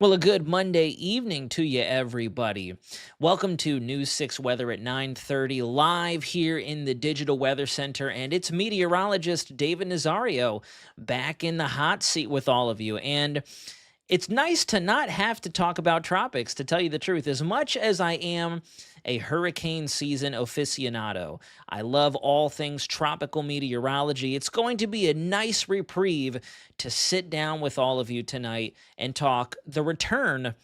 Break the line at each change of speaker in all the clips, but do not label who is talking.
Well, a good Monday evening to you, everybody. Welcome to News 6 Weather at 9:30 live here in the Digital Weather Center, and it's meteorologist David Nazario back in the hot seat with all of you. And it's nice to not have to talk about tropics, to tell you the truth. As much as I am a hurricane season aficionado, I love all things tropical meteorology. It's going to be a nice reprieve to sit down with all of you tonight and talk the return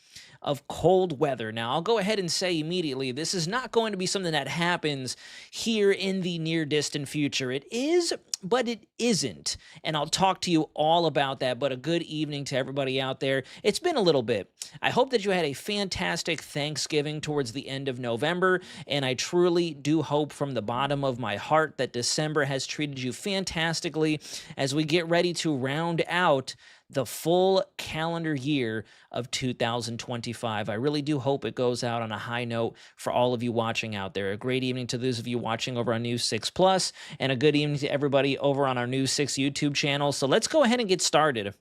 of cold weather. Now, I'll go ahead and say immediately, this is not going to be something that happens here in the near distant future. It is, but it isn't. And I'll talk to you all about that. But a good evening to everybody out there. It's been a little bit. I hope that you had a fantastic Thanksgiving towards the end of November. And I truly do hope from the bottom of my heart that December has treated you fantastically as we get ready to round out the full calendar year of 2025. I really do hope it goes out on a high note for all of you watching out there. A great evening to those of you watching over on News 6 Plus, and a good evening to everybody over on our News 6 YouTube channel. So let's go ahead and get started.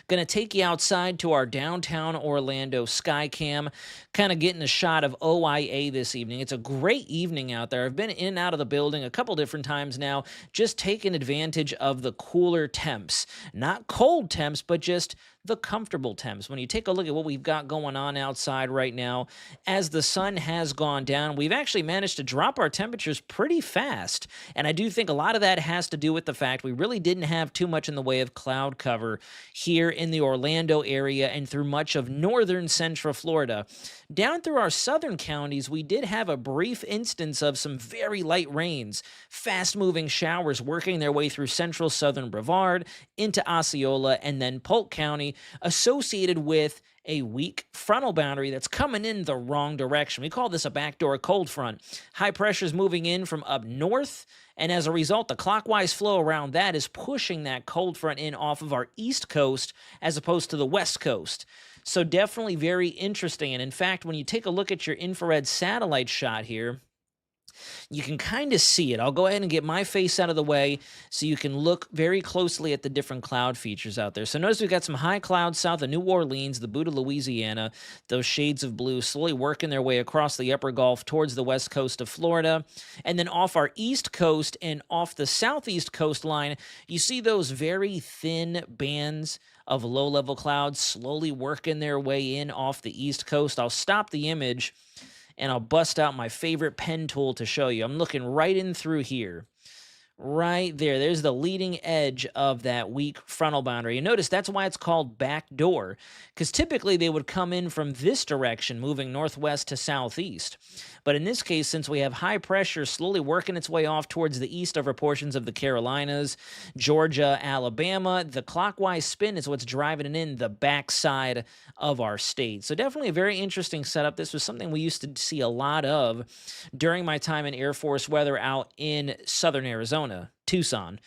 Going to take you outside to our downtown Orlando Skycam, kind of getting a shot of OIA this evening. It's a great evening out there. I've been in and out of the building a couple different times now, just taking advantage of the cooler temps. Not cold temps, but just the comfortable temps. When you take a look at what we've got going on outside right now, as the sun has gone down, we've actually managed to drop our temperatures pretty fast. And I do think a lot of that has to do with the fact we really didn't have too much in the way of cloud cover here in the Orlando area and through much of northern central Florida. Down through our southern counties, we did have a brief instance of some very light rains, fast-moving showers working their way through central southern Brevard into Osceola and then Polk County, associated with a weak frontal boundary that's coming in the wrong direction. We call this a backdoor cold front. High pressure is moving in from up north, and as a result, the clockwise flow around that is pushing that cold front in off of our east coast as opposed to the west coast. So definitely very interesting. And in fact, when you take a look at your infrared satellite shot here, you can kind of see it. I'll go ahead and get my face out of the way so you can look very closely at the different cloud features out there. So notice we've got some high clouds south of New Orleans, the boot of Louisiana, those shades of blue slowly working their way across the upper Gulf towards the west coast of Florida. And then off our east coast and off the southeast coastline, you see those very thin bands of low-level clouds slowly working their way in off the east coast. I'll stop the image and I'll bust out my favorite pen tool to show you. I'm looking right in through here. Right there. There's the leading edge of that weak frontal boundary. And notice that's why it's called backdoor, because typically they would come in from this direction, moving northwest to southeast. But in this case, since we have high pressure slowly working its way off towards the east over portions of the Carolinas, Georgia, Alabama, the clockwise spin is what's driving it in the backside of our state. So definitely a very interesting setup. This was something we used to see a lot of during my time in Air Force weather out in southern Arizona, Tucson.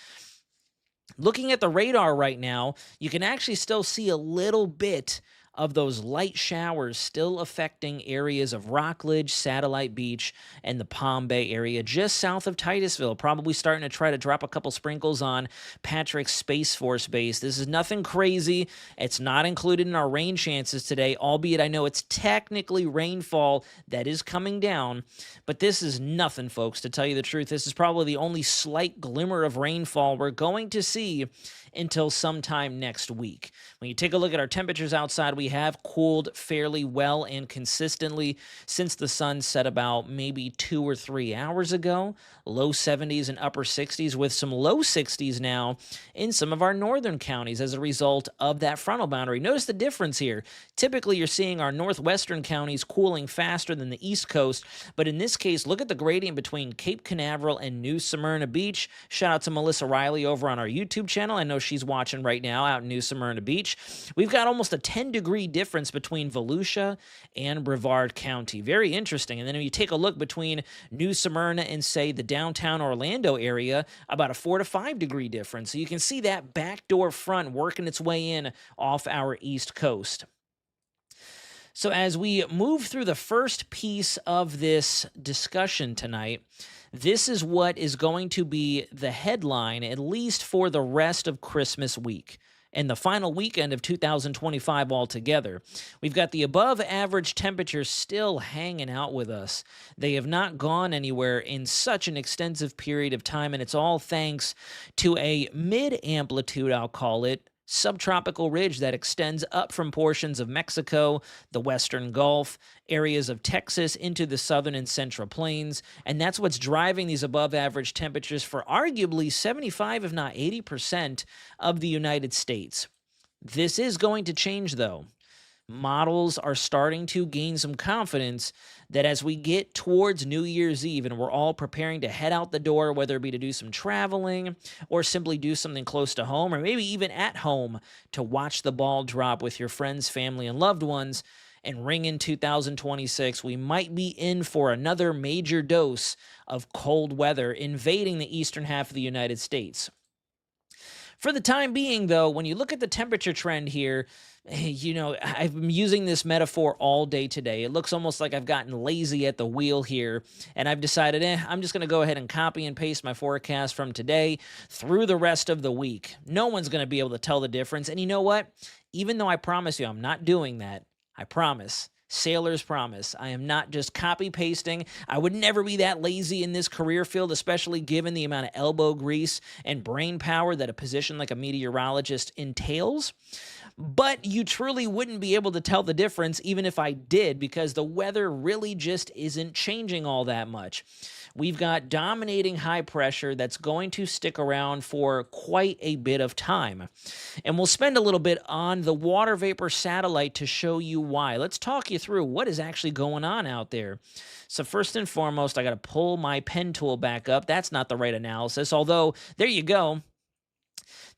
Looking at the radar right now, you can actually still see a little bit of those light showers still affecting areas of Rockledge, Satellite Beach, and the Palm Bay area just south of Titusville. Probably starting to try to drop a couple sprinkles on Patrick Space Force Base. This is nothing crazy. It's not included in our rain chances today, albeit I know it's technically rainfall that is coming down, but this is nothing, folks. To tell you the truth, this is probably the only slight glimmer of rainfall we're going to see until sometime next week. When you take a look at our temperatures outside, we have cooled fairly well and consistently since the sun set about maybe 2 or 3 hours ago. Low 70s and upper 60s with some low 60s now in some of our northern counties as a result of that frontal boundary. Notice the difference here. Typically, you're seeing our northwestern counties cooling faster than the east coast, but in this case, look at the gradient between Cape Canaveral and New Smyrna Beach. Shout out to Melissa Riley over on our YouTube channel. I know she's watching right now out in New Smyrna Beach. We've got almost a 10-degree difference between Volusia and Brevard County. Very interesting. And then when you take a look between New Smyrna and, say, the downtown Orlando area, about a 4 to 5 degree difference. So you can see that backdoor front working its way in off our east coast. So as we move through the first piece of this discussion tonight, this is what is going to be the headline, at least for the rest of Christmas week. and the final weekend of 2025 altogether. We've got the above average temperatures still hanging out with us. They have not gone anywhere in such an extensive period of time, and it's all thanks to a mid amplitude, I'll call it, subtropical ridge that extends up from portions of Mexico, the Western Gulf, areas of Texas into the southern and central plains. And that's what's driving these above average temperatures for arguably 75, if not 80% of the United States. This is going to change, though. Models are starting to gain some confidence that as we get towards New Year's Eve and we're all preparing to head out the door, whether it be to do some traveling or simply do something close to home, or maybe even at home to watch the ball drop with your friends, family, and loved ones, and ring in 2026, we might be in for another major dose of cold weather invading the eastern half of the United States. For the time being, though, when you look at the temperature trend here, I've been using this metaphor all day today. It looks almost like I've gotten lazy at the wheel here, and I've decided, I'm just going to go ahead and copy and paste my forecast from today through the rest of the week. No one's going to be able to tell the difference. And you know what? Even though I promise you I'm not doing that, I promise. Sailor's promise. I am not just copy pasting. I would never be that lazy in this career field, especially given the amount of elbow grease and brain power that a position like a meteorologist entails. But you truly wouldn't be able to tell the difference even if I did, because the weather really just isn't changing all that much. We've got dominating high pressure that's going to stick around for quite a bit of time. And we'll spend a little bit on the water vapor satellite to show you why. Let's talk you through what is actually going on out there. So first and foremost, I got to pull my pen tool back up. That's not the right analysis, although there you go.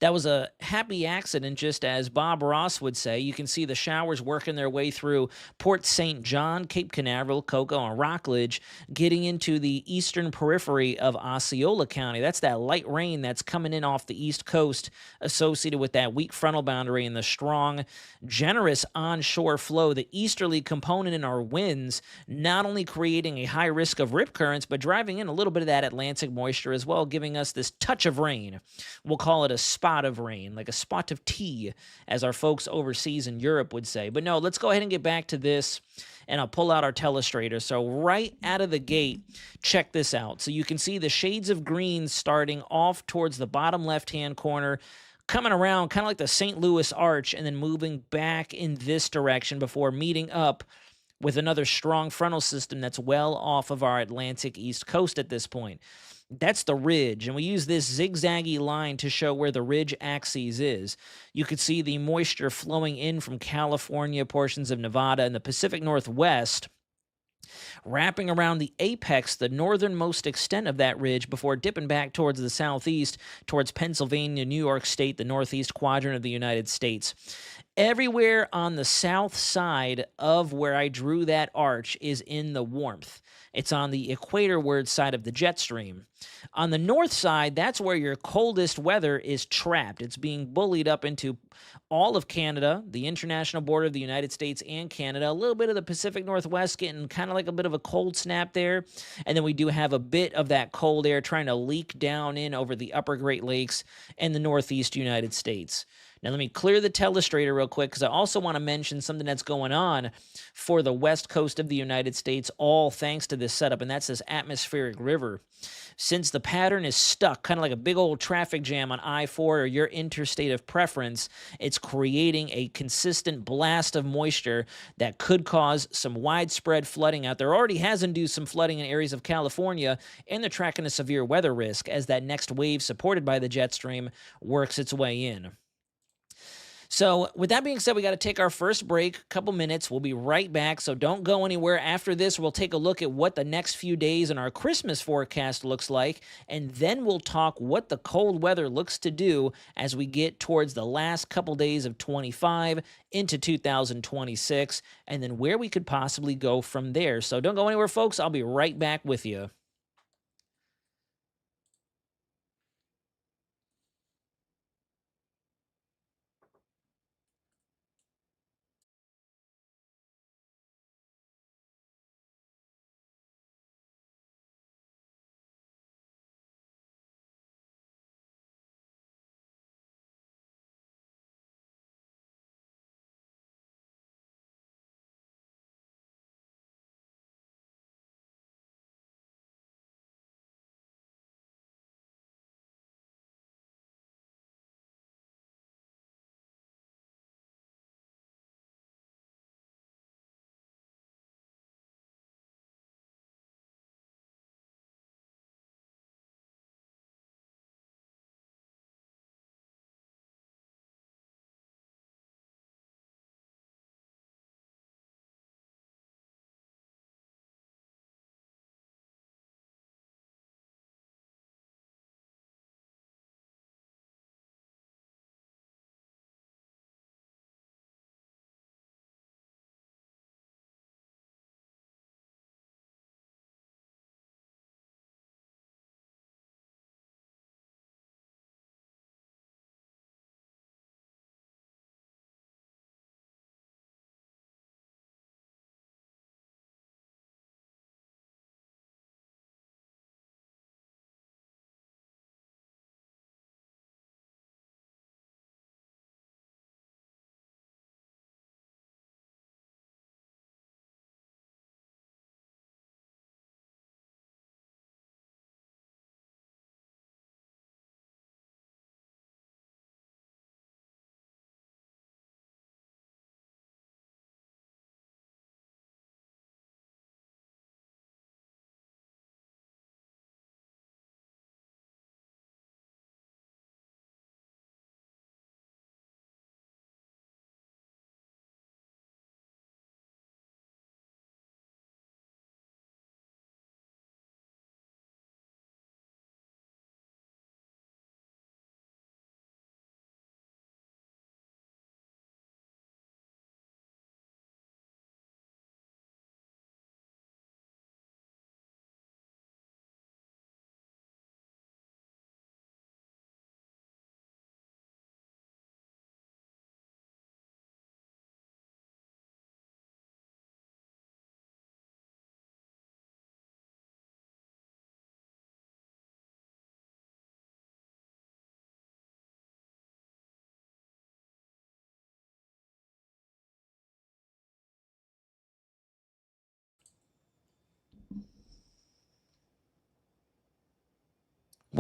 That was a happy accident, just as Bob Ross would say. You can see the showers working their way through Port St. John, Cape Canaveral, Cocoa, and Rockledge, getting into the eastern periphery of Osceola County. That's that light rain that's coming in off the east coast associated with that weak frontal boundary and the strong, generous onshore flow. The easterly component in our winds not only creating a high risk of rip currents, but driving in a little bit of that Atlantic moisture as well, giving us this touch of rain. We'll call it a spot of rain, like a spot of tea, as our folks overseas in Europe would say. But no, let's go ahead and get back to this, and I'll pull out our telestrator. So right out of the gate, check this out. So you can see the shades of green starting off towards the bottom left-hand corner, coming around kind of like the St. Louis Arch, and then moving back in this direction before meeting up with another strong frontal system that's well off of our Atlantic East Coast at this point. That's the ridge, and we use this zigzaggy line to show where the ridge axis is. You could see the moisture flowing in from California, portions of Nevada, and the Pacific Northwest, wrapping around the apex, the northernmost extent of that ridge, before dipping back towards the southeast, towards Pennsylvania, New York State, the northeast quadrant of the United States. Everywhere on the south side of where I drew that arch is in the warmth. It's on the equatorward side of the jet stream. On the north side, that's where your coldest weather is trapped. It's being bullied up into all of Canada, the international border of the United States and Canada, a little bit of the Pacific Northwest getting kind of like a bit of a cold snap there. And then we do have a bit of that cold air trying to leak down in over the upper Great Lakes and the northeast United States. Now, let me clear the telestrator real quick, because I also want to mention something that's going on for the west coast of the United States, all thanks to this setup, and that's this atmospheric river. Since the pattern is stuck, kind of like a big old traffic jam on I-4 or your interstate of preference, it's creating a consistent blast of moisture that could cause some widespread flooding out there. Already has induced some flooding in areas of California, and they're tracking a severe weather risk as that next wave supported by the jet stream works its way in. So with that being said, we got to take our first break, a couple minutes. We'll be right back, so don't go anywhere. After this, we'll take a look at what the next few days in our Christmas forecast looks like, and then we'll talk what the cold weather looks to do as we get towards the last couple days of 25 into 2026, and then where we could possibly go from there. So don't go anywhere, folks. I'll be right back with you.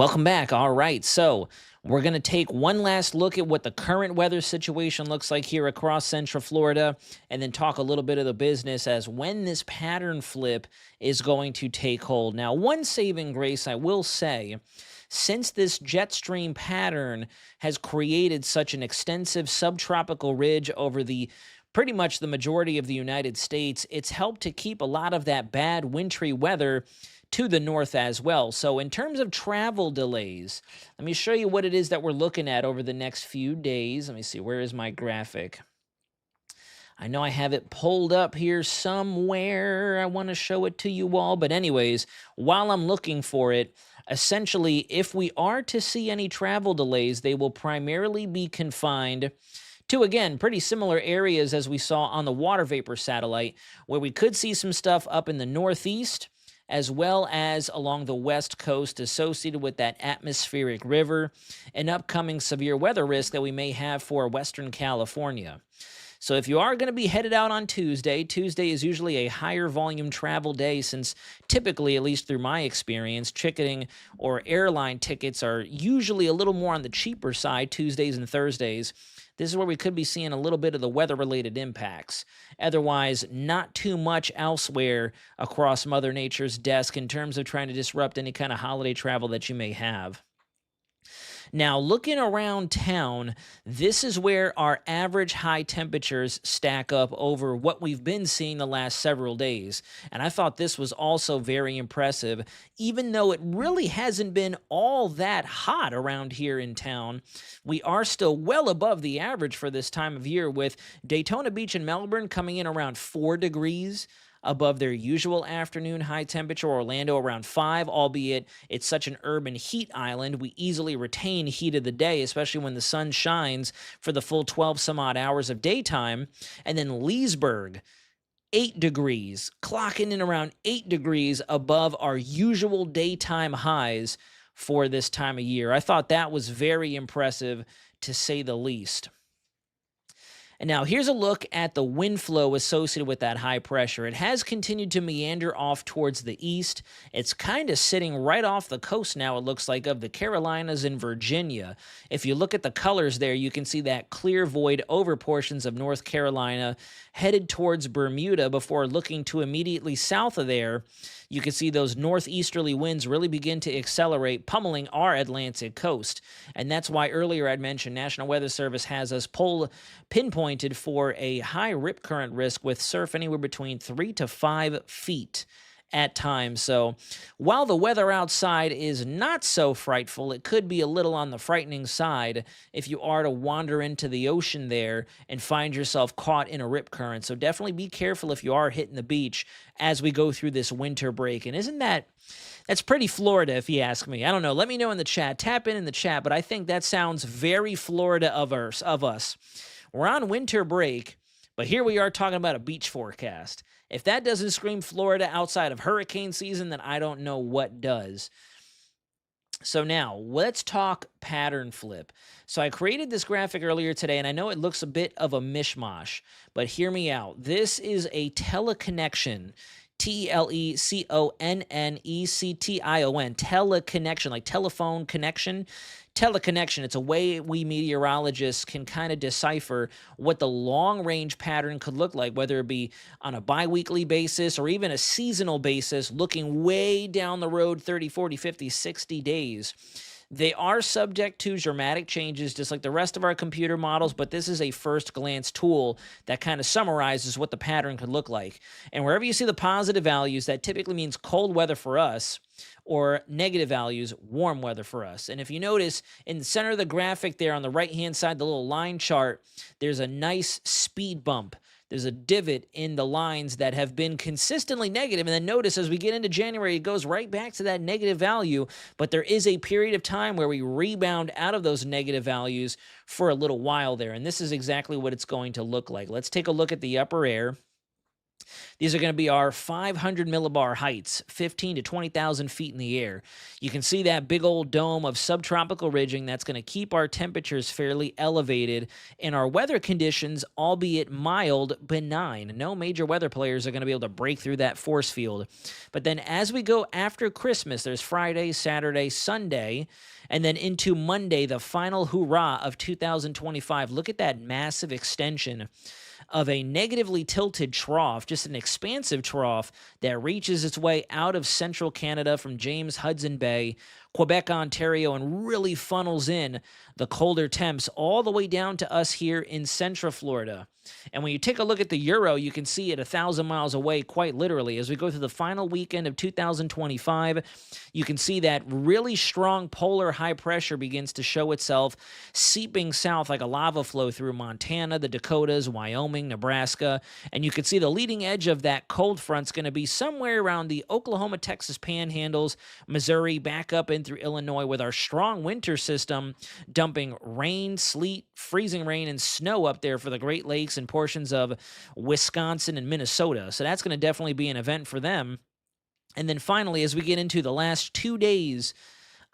Welcome back. All right. So we're going to take one last look at what the current weather situation looks like here across Central Florida, and then talk a little bit of the business as when this pattern flip is going to take hold. Now, one saving grace, I will say, since this jet stream pattern has created such an extensive subtropical ridge over the pretty much the majority of the United States, it's helped to keep a lot of that bad wintry weather to the north as well. So in terms of travel delays, let me show you what it is that we're looking at over the next few days. Let me see, where is my graphic? I know I have it pulled up here somewhere. I want to show it to you all. But anyways, while I'm looking for it, essentially, if we are to see any travel delays, they will primarily be confined to, again, pretty similar areas as we saw on the water vapor satellite, where we could see some stuff up in the northeast, as well as along the west coast associated with that atmospheric river and upcoming severe weather risk that we may have for Western California. So if you are going to be headed out on Tuesday, Tuesday is usually a higher volume travel day, since typically, at least through my experience, ticketing or airline tickets are usually a little more on the cheaper side Tuesdays and Thursdays. This is where we could be seeing a little bit of the weather-related impacts. Otherwise, not too much elsewhere across Mother Nature's desk in terms of trying to disrupt any kind of holiday travel that you may have. Now, looking around town, this is where our average high temperatures stack up over what we've been seeing the last several days. And I thought this was also very impressive, even though it really hasn't been all that hot around here in town. We are still well above the average for this time of year, with Daytona Beach and Melbourne coming in around 4 degrees above their usual afternoon high temperature. Orlando around 5, albeit it's such an urban heat island. We easily retain heat of the day, especially when the sun shines for the full 12 some odd hours of daytime. And then Leesburg, 8 degrees, clocking in around 8 degrees above our usual daytime highs for this time of year. I thought that was very impressive, to say the least. And now here's a look at the wind flow associated with that high pressure. It has continued to meander off towards the east. It's kind of sitting right off the coast now, it looks like, of the Carolinas and Virginia. If you look at the colors there, you can see that clear void over portions of North Carolina, headed towards Bermuda, before looking to immediately south of there. You can see those northeasterly winds really begin to accelerate, pummeling our Atlantic coast. And that's why earlier I'd mentioned National Weather Service has us pinpointed for a high rip current risk with surf anywhere between 3 to 5 feet at times. So while the weather outside is not so frightful, it could be a little on the frightening side if you are to wander into the ocean there and find yourself caught in a rip current. So definitely be careful if you are hitting the beach as we go through this winter break. And that's pretty Florida, if you ask me. I don't know. Let me know in the chat. Tap in the chat, but I think that sounds very Florida of us. We're on winter break, but here we are talking about a beach forecast. If that doesn't scream Florida outside of hurricane season, then I don't know what does. So now, let's talk pattern flip. So I created this graphic earlier today, and I know it looks a bit of a mishmash, but hear me out. This is a teleconnection, Teleconnection, teleconnection, like telephone connection. Teleconnection, it's a way we meteorologists can kind of decipher what the long-range pattern could look like, whether it be on a biweekly basis or even a seasonal basis, looking way down the road 30, 40, 50, 60 days. They are subject to dramatic changes, just like the rest of our computer models, but this is a first-glance tool that kind of summarizes what the pattern could look like. And wherever you see the positive values, that typically means cold weather for us, or negative values, warm weather for us. And if you notice, in the center of the graphic there on the right-hand side, the little line chart, there's a nice speed bump. There's a divot in the lines that have been consistently negative. And then notice as we get into January, it goes right back to that negative value. But there is a period of time where we rebound out of those negative values for a little while there. And this is exactly what it's going to look like. Let's take a look at the upper air. These are going to be our 500 millibar heights, 15 to 20,000 feet in the air. You can see that big old dome of subtropical ridging that's going to keep our temperatures fairly elevated and our weather conditions, albeit mild, benign. No major weather players are going to be able to break through that force field. But then as we go after Christmas, there's Friday, Saturday, Sunday, and then into Monday, the final hurrah of 2025. Look at that massive extension of a negatively tilted trough, just an expansive trough that reaches its way out of central Canada from James Hudson Bay, Quebec, Ontario, and really funnels in the colder temps all the way down to us here in central Florida. And when you take a look at the euro, you can see it 1,000 miles away, quite literally. As we go through the final weekend of 2025, you can see that really strong polar high pressure begins to show itself, seeping south like a lava flow through Montana, the Dakotas, Wyoming, Nebraska. And you can see the leading edge of that cold front's going to be somewhere around the Oklahoma, Texas panhandles, Missouri, back up in through Illinois, with our strong winter system dumping rain, sleet, freezing rain, and snow up there for the Great Lakes and portions of Wisconsin and Minnesota. So that's going to definitely be an event for them. And then finally, as we get into the last 2 days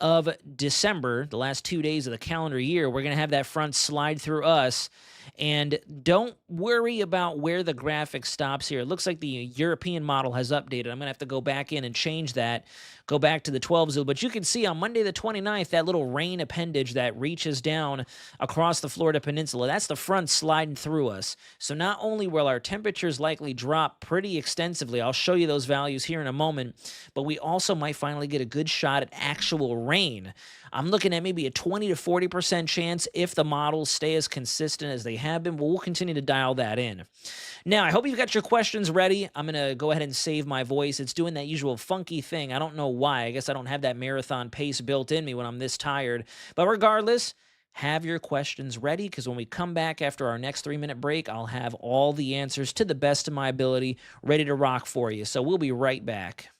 of December, the last 2 days of the calendar year, we're going to have that front slide through us. And don't worry about where the graphic stops here. It looks like the European model has updated. I'm going to have to go back in and change that, go back to the 12 zoo. But you can see on Monday the 29th, that little rain appendage that reaches down across the Florida Peninsula, that's the front sliding through us. So not only will our temperatures likely drop pretty extensively, I'll show you those values here in a moment, but we also might finally get a good shot at actual rain. I'm looking at maybe a 20 to 40% chance if the models stay as consistent as they have been, but we'll continue to dial that in. Now, I hope you've got your questions ready. I'm going to go ahead and save my voice. It's doing that usual funky thing. I don't know why. I guess I don't have that marathon pace built in me when I'm this tired. But regardless, have your questions ready, because when we come back after our next 3-minute break, I'll have all the answers to the best of my ability ready to rock for you. So we'll be right back.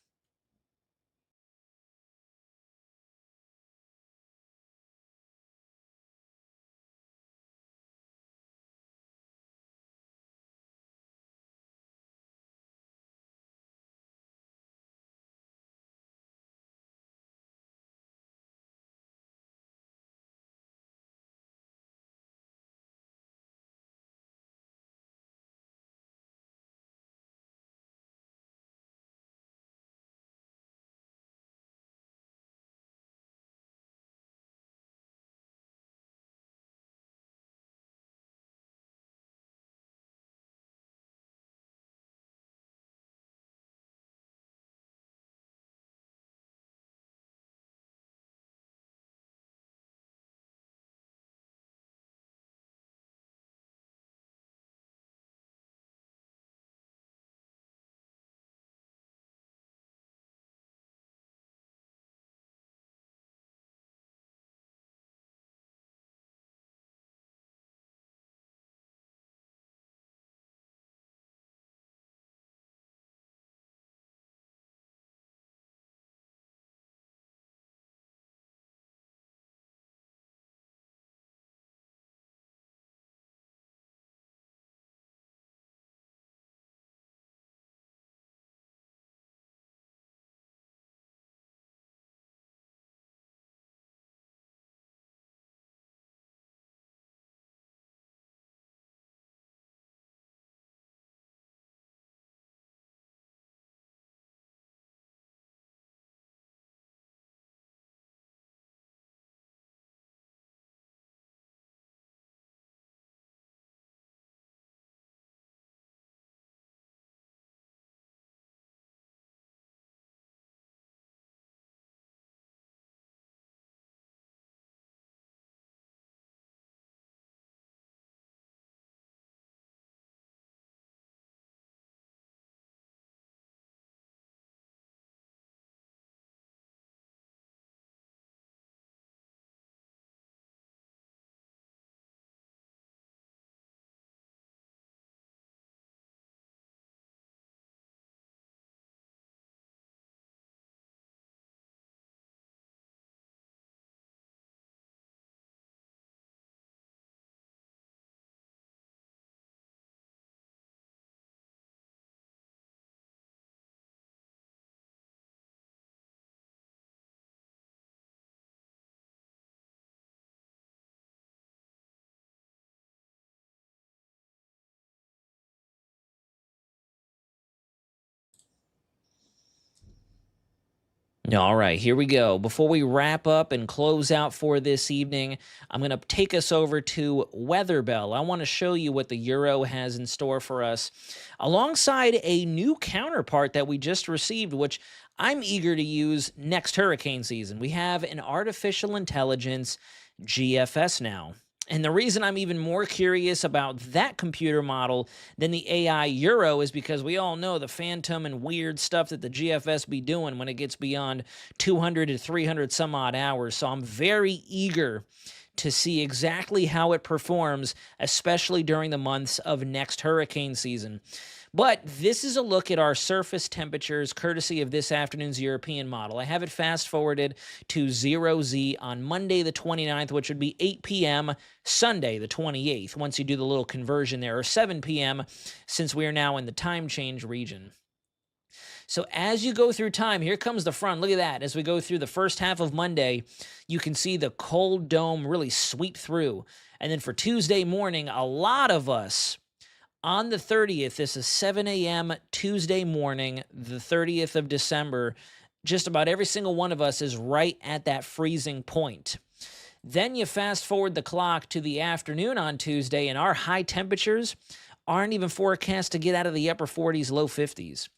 All right, here we go. Before we wrap up and close out for this evening, I'm going to take us over to Weather Bell. I want to show you what the Euro has in store for us, alongside a new counterpart that we just received, which I'm eager to use next hurricane season. We have an artificial intelligence GFS now. And the reason I'm even more curious about that computer model than the AI Euro is because we all know the phantom and weird stuff that the GFS be doing when it gets beyond 200 to 300 some odd hours. So I'm very eager to see exactly how it performs, especially during the months of next hurricane season. But this is a look at our surface temperatures courtesy of this afternoon's European model. I have it fast forwarded to 0Z on Monday the 29th, which would be 8 p.m. Sunday the 28th, once you do the little conversion there, or 7 p.m. since we are now in the time change region. So as you go through time, here comes the front. Look at that. As we go through the first half of Monday, you can see the cold dome really sweep through. And then for Tuesday morning, a lot of us on the 30th, this is 7 a.m. Tuesday morning, the 30th of December, just about every single one of us is right at that freezing point. Then you fast forward the clock to the afternoon on Tuesday, and our high temperatures aren't even forecast to get out of the upper 40s, low 50s.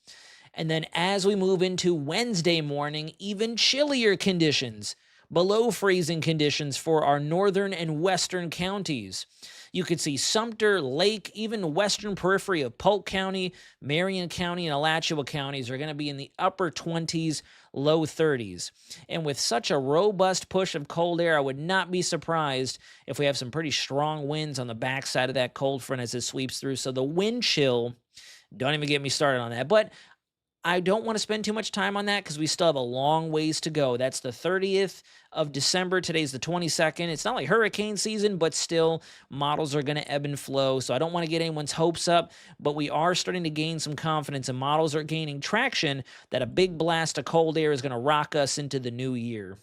And then as we move into Wednesday morning, even chillier conditions, below freezing conditions for our northern and western counties. You could see Sumter, Lake, even western periphery of Polk County, Marion County, and Alachua counties are going to be in the upper 20s, low 30s. And with such a robust push of cold air, I would not be surprised if we have some pretty strong winds on the backside of that cold front as it sweeps through. So the wind chill, don't even get me started on that. But I don't want to spend too much time on that because we still have a long ways to go. That's the 30th of December. Today's the 22nd. It's not like hurricane season, but still models are going to ebb and flow. So I don't want to get anyone's hopes up, but we are starting to gain some confidence and models are gaining traction that a big blast of cold air is going to rock us into the new year.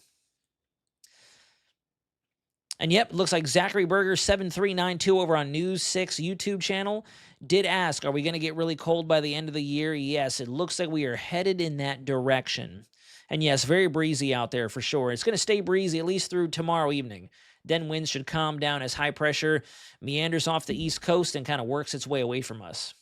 And yep, looks like Zachary Berger 7392 over on News 6 YouTube channel did ask, are we going to get really cold by the end of the year? Yes, it looks like we are headed in that direction. And yes, very breezy out there for sure. It's going to stay breezy at least through tomorrow evening. Then winds should calm down as high pressure meanders off the East Coast and kind of works its way away from us.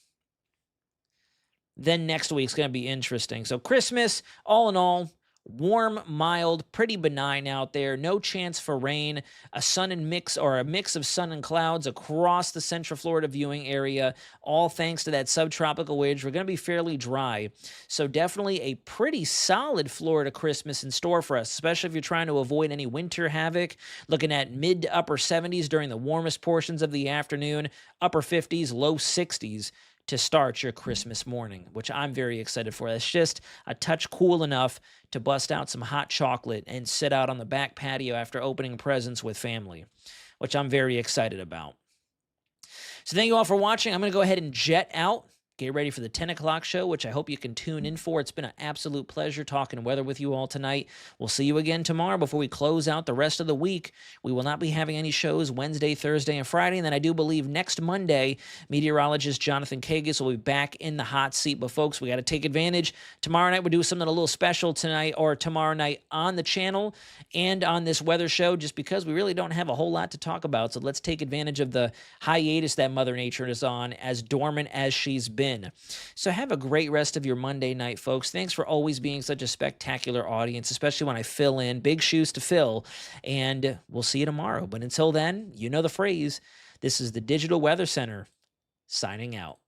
Then next week's going to be interesting. So Christmas, all in all, warm, mild, pretty benign out there. No chance for rain. A mix of sun and clouds across the Central Florida viewing area, all thanks to that subtropical wedge. We're going to be fairly dry. So definitely a pretty solid Florida Christmas in store for us, especially if you're trying to avoid any winter havoc. Looking at mid to upper 70s during the warmest portions of the afternoon, upper 50s, low 60s. To start your Christmas morning, which I'm very excited for. It's just a touch cool enough to bust out some hot chocolate and sit out on the back patio after opening presents with family, which I'm very excited about. So thank you all for watching. I'm going to go ahead and jet out. Get ready for the 10 o'clock show, which I hope you can tune in for. It's been an absolute pleasure talking weather with you all tonight. We'll see you again tomorrow before we close out the rest of the week. We will not be having any shows Wednesday, Thursday, and Friday. And then I do believe next Monday, meteorologist Jonathan Kegges will be back in the hot seat. But folks, we got to take advantage. Tomorrow night, we'll do something a little special tonight or tomorrow night on the channel and on this weather show, just because we really don't have a whole lot to talk about. So let's take advantage of the hiatus that Mother Nature is on, as dormant as she's been. So have a great rest of your Monday night, folks. Thanks for always being such a spectacular audience, especially when I fill in. Big shoes to fill, and we'll see you tomorrow. But until then, you know the phrase. This is the Digital Weather Center signing out.